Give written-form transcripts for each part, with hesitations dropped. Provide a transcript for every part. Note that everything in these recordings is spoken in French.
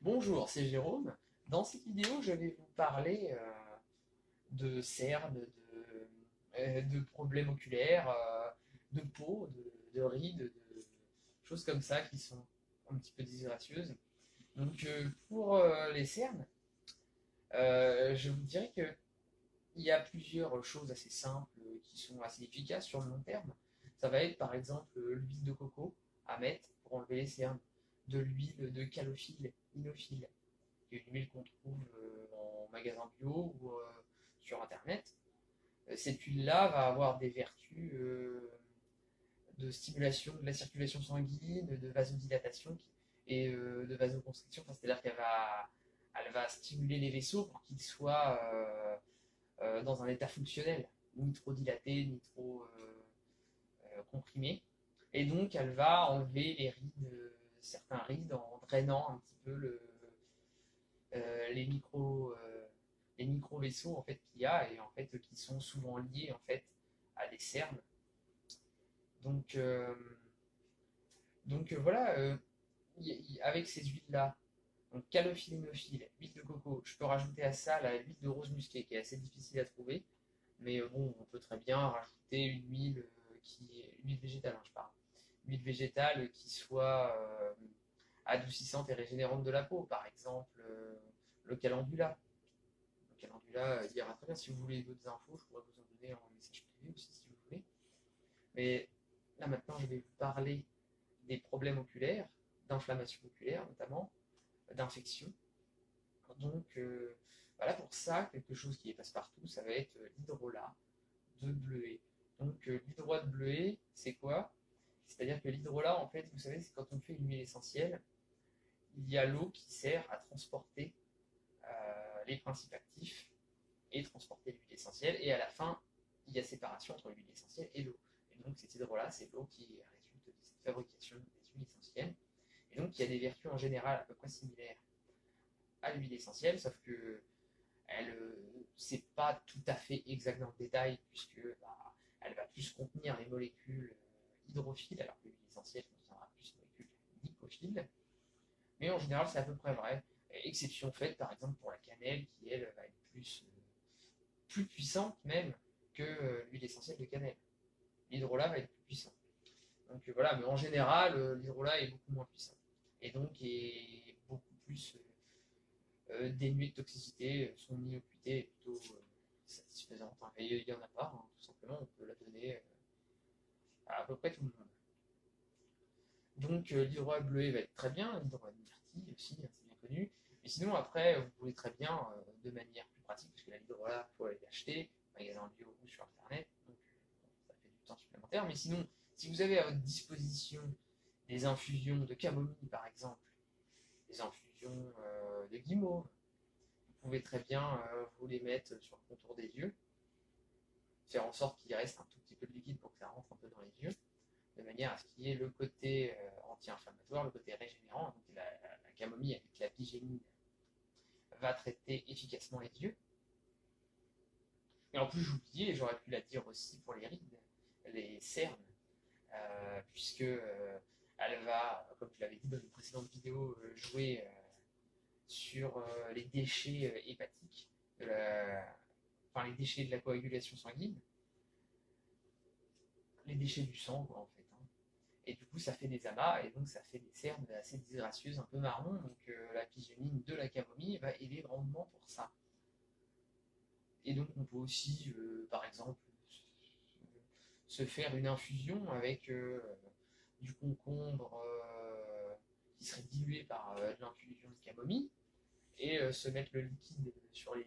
Bonjour, c'est Jérôme. Dans cette vidéo, je vais vous parler de cernes, de problèmes oculaires, de peau, de rides, de choses comme ça qui sont un petit peu disgracieuses. Donc pour les cernes, je vous dirais qu'il y a plusieurs choses assez simples qui sont assez efficaces sur le long terme. Ça va être par exemple l'huile de coco à mettre pour enlever les cernes, de l'huile de calophylle, inophile, qui est une huile qu'on trouve en magasin bio ou sur internet. Cette huile-là va avoir des vertus de stimulation de la circulation sanguine, de vasodilatation et de vasoconstriction. Enfin, c'est-à-dire elle va stimuler les vaisseaux pour qu'ils soient dans un état fonctionnel, ni trop dilaté, ni trop comprimé. Et donc, elle va enlever les rides, certains rides, en drainant un petit peu les les micro vaisseaux en fait qu'il y a et en fait qui sont souvent liés en fait à des cernes. Donc voilà, avec ces huiles là, donc calophyllinophile, huile de coco, je peux rajouter à ça l'huile de rose musquée qui est assez difficile à trouver, mais bon, on peut très bien rajouter une huile une huile végétale, hein, je parle, une huile végétale qui soit adoucissante et régénérante de la peau, par exemple le calendula. Le calendula ira très bien. Si vous voulez d'autres infos, je pourrais vous en donner en message privé aussi si vous voulez. Mais là maintenant, je vais vous parler des problèmes oculaires, d'inflammation oculaire notamment, d'infection. Donc voilà, pour ça, quelque chose qui est passe-partout, ça va être l'hydrolat de bleuet. Donc l'hydrolat de bleuet, c'est quoi? C'est-à-dire que l'hydrolat, en fait, vous savez, c'est quand on fait une huile essentielle, il y a l'eau qui sert à transporter les principes actifs et transporter l'huile essentielle. Et à la fin, il y a séparation entre l'huile essentielle et l'eau. Et donc cet hydrolat, c'est l'eau qui résulte de cette fabrication des huiles essentielles. Et donc il y a des vertus en général à peu près similaires à l'huile essentielle, sauf que elle, c'est pas tout à fait exact dans le détail, puisque elle va plus contenir les molécules hydrophiles, alors que l'huile essentielle contiendra plus de molécules lipophiles. Mais en général, c'est à peu près vrai. Exception faite, par exemple, pour la cannelle, qui elle va être plus puissante même que l'huile essentielle de cannelle. L'hydrolat va être plus puissant. Donc voilà, mais en général, l'hydrolat est beaucoup moins puissant. Et donc est beaucoup plus dénué de toxicité. Son innocuité est plutôt satisfaisante. Enfin, il n'y en a pas, hein, tout simplement, on peut la donner à peu près tout le monde. Donc l'hydrolat bleuet va être très bien, l'hydrolat de myrtille aussi, hein, c'est bien connu. Mais sinon, après, vous pouvez très bien, de manière plus pratique, parce que l'hydrolat, il faut aller l'acheter, magasin bio ou sur internet, donc ça fait du temps supplémentaire. Mais sinon, si vous avez à votre disposition des infusions de camomille, par exemple, des infusions de guimauve, vous pouvez très bien vous les mettre sur le contour des yeux, faire en sorte qu'il reste un tout petit peu de liquide pour que ça rentre un peu dans les yeux, de manière à ce qu'il y ait le côté anti-inflammatoire, le côté régénérant. Donc la camomille avec la bigémine va traiter efficacement les yeux. Et en plus, j'oubliais, j'aurais pu la dire aussi pour les rides, les cernes, puisque elle va, comme je l'avais dit dans une précédente vidéo, jouer sur les déchets hépatiques, enfin les déchets de la coagulation sanguine, les déchets du sang, quoi, en fait, hein. Et du coup, ça fait des amas, et donc ça fait des cernes assez disgracieuses, un peu marron. Donc la pigeonine de la camomille va aider grandement pour ça. Et donc on peut aussi, par exemple, se faire une infusion avec du concombre qui serait dilué par de l'infusion de camomille, et se mettre le liquide sur les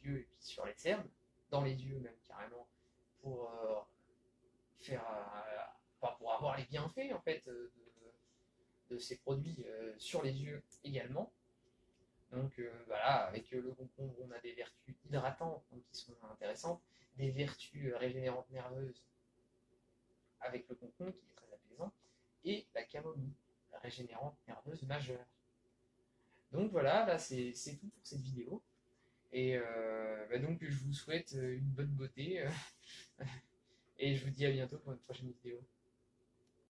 yeux et puis sur les cernes, dans les yeux même carrément, pour faire, enfin, pour avoir les bienfaits en fait de ces produits sur les yeux également. Donc voilà, avec le concombre, on a des vertus hydratantes donc, qui sont intéressantes, des vertus régénérantes nerveuses avec le concombre qui est très apaisant, et la camomille, la régénérante nerveuse majeure. Donc voilà, là c'est tout pour cette vidéo. Et donc je vous souhaite une bonne beauté et je vous dis à bientôt pour une prochaine vidéo.